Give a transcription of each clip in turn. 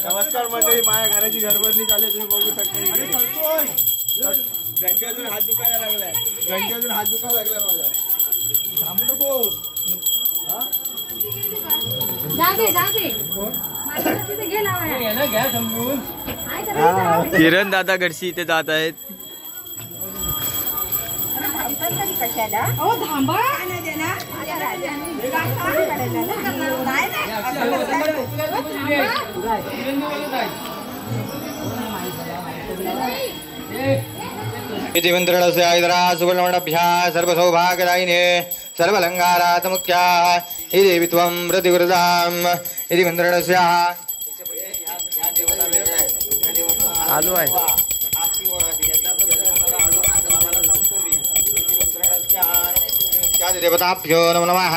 नमस्कार मंडळी, माझ्या घराची घरभरणी चालू तुम्ही बघू शकता. घंट्यातून हात दुखायला लागलाय, घंट्यातून हात दुखायला लागलाय माझा. थांबू नको. किरण दादा घरशी इथे जात आहेत. इति मंत्रणस्य आयुधरा सुवर्णमण्डभ्याः सर्वसौभाग्यदायिने सर्वलङ्कारातमुख्याः हे देवी त्वं प्रतिवरदाम्. इति मंत्रणस्य चालू आहे. देवताभ्यो नमो नमः.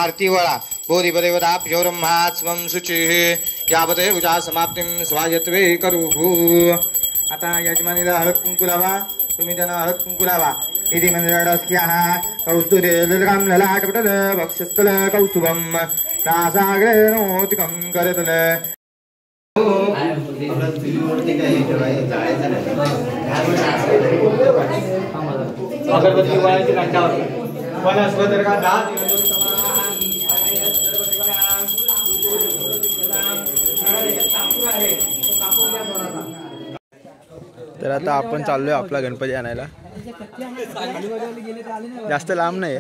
आरती वळा. बोधिपदेवताभ्यो ब्रह्मास्मं शुचिः यावते पूजा समाप्तिं स्वायत्वे करुः. आता यजमानीला हळद कुंकू लावा. तुम्ही त्यांना हळद कुंकू लावा. इति मंदिरस्याः कौस्तुरे ललाटं ललाटपटल वक्षस्थल कौस्तुभं नासाग्रेणोतिकं करतल. अगरबत्ती वाळायची घंटावर वनस्पती का दात. तर आता आपण चाललोय आपला गणपती आणायला. जास्त लांब नाही.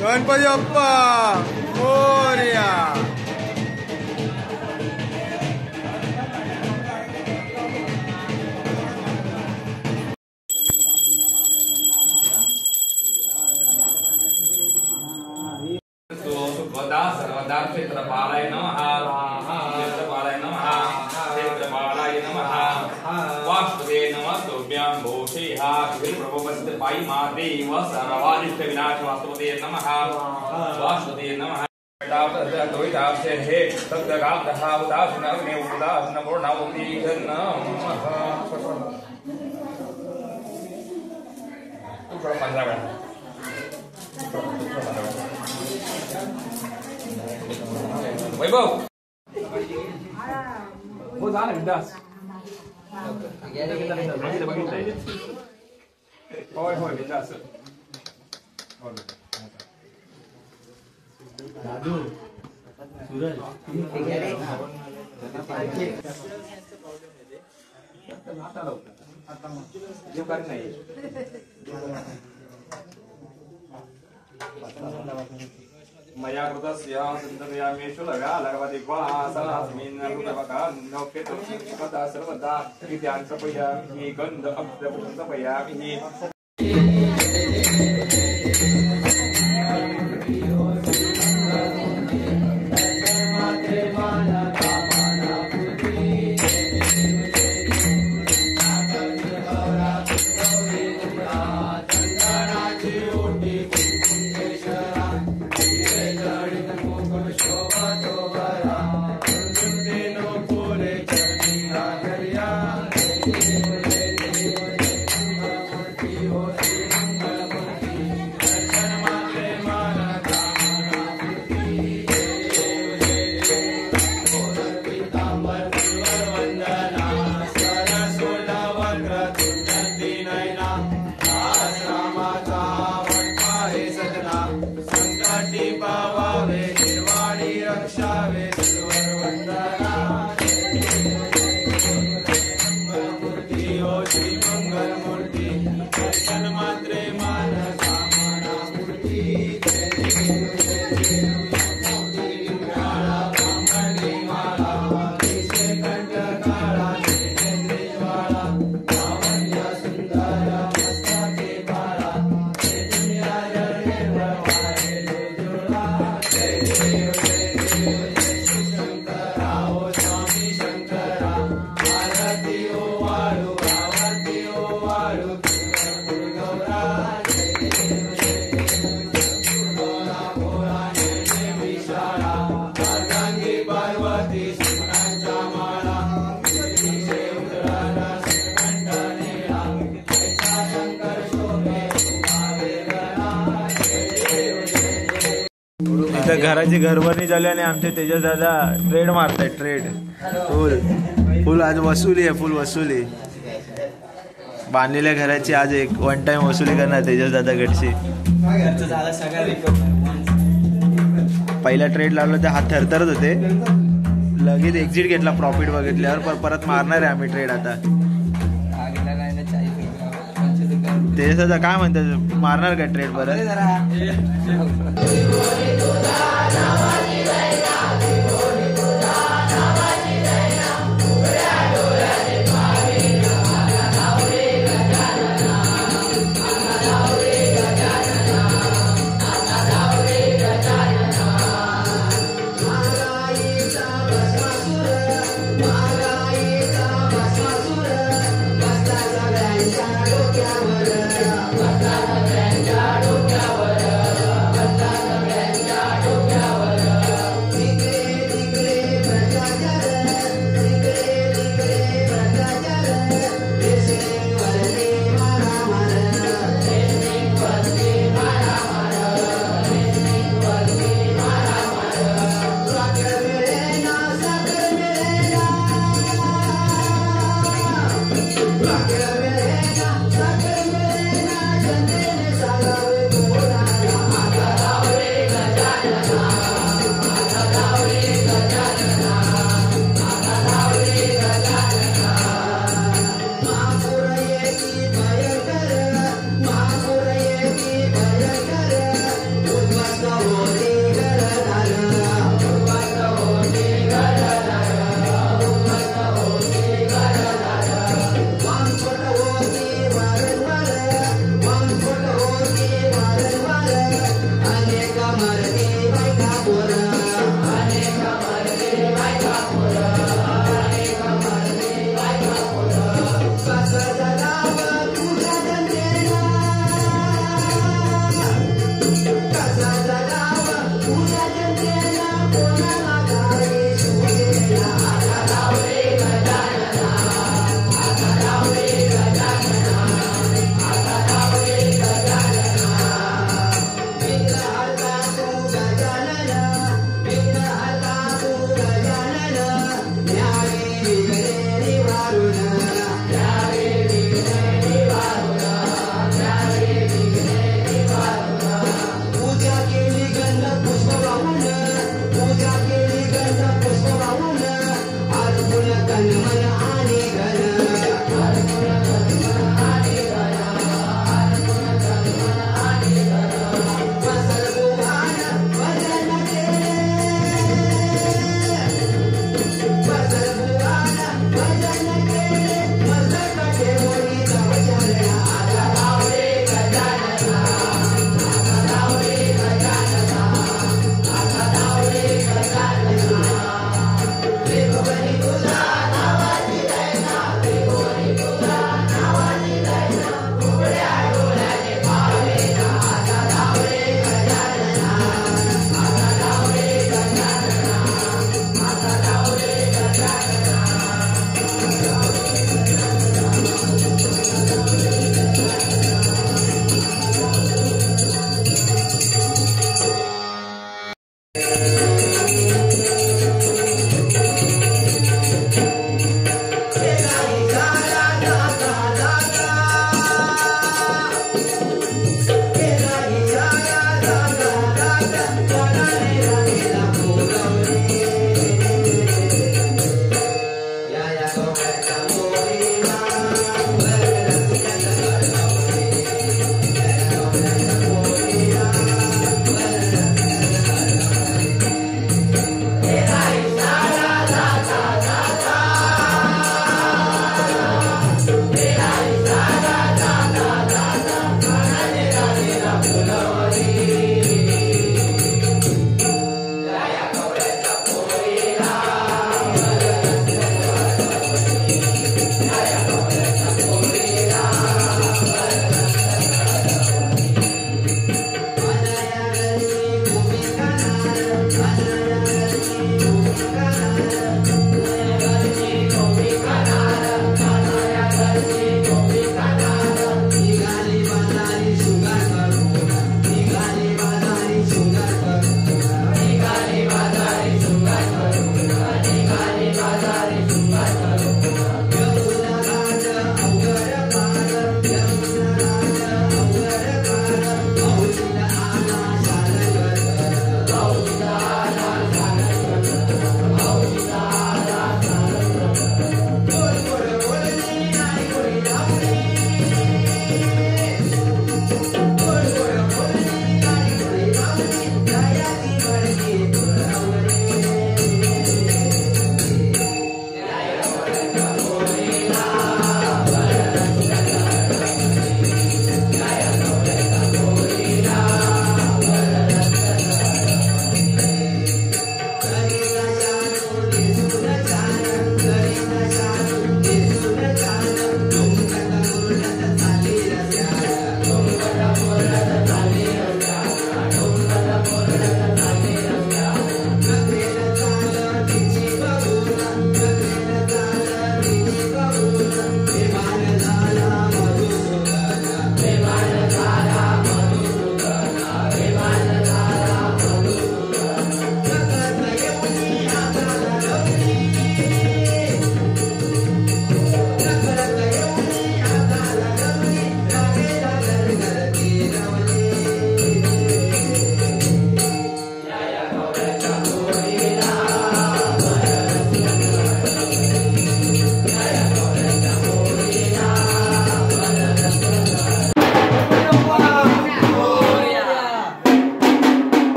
गणपती बाप्पा मोरया. सर्वदा क्षेत्रपालाय नमः. क्षेत्रपालाय नमः. क्षेत्रपालाय नमः. वासुदेव नमः. तुभ्यं भूषिहा प्रभुवस्त पाई महादेव सर्वादिष्ट विनाश वासुदेव नमः. वासुदेव नमः. हे सप्तगाब्दः उदासीनग्ने उदासीनपूर्णवती नमः. वैभव हो झालं विदास. होय होय विदास. दादू सूरज नाही. मया कृतस्य संतमयामेषु लगालगवति क्वासनास्मिन् रूपवकान्नोपेतु कदा सर्वदा विद्यान् प्रपयामि गन्ध अभ्यप्रपयामि घराची घरभरणी झाली आणि आमचे तेजस दादा ट्रेड मारताय ट्रेड फुल आज वसुली आहे फुल वसुली बांधलेल्या घराची आज एक वन टाइम वसुली करणार तेजस दादा कडची पहिला ट्रेड लावला तर हात थरथरत होते लगेच एक्झिट घेतला प्रॉफिट बघितल्यावर परत मारणार आहे आम्ही ट्रेड आता तेजस दादा काय म्हणतात मारणार का ट्रेड परत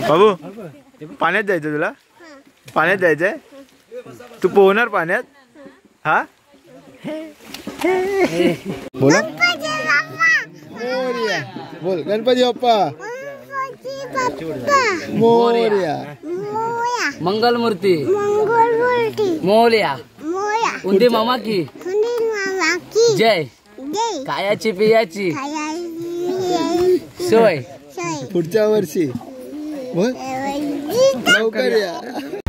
बाबू पाण्यात जायचं तुला? पाण्यात जायचंय? तू पोहणार पाण्यात? हा बोला मोरया. बोल गणपती बाप्पा मोरया. मंगलमूर्ती मोरया. उंदी मामा की जय. कायाची पियाची सोय. पुढच्या वर्षी बोल लवकर या.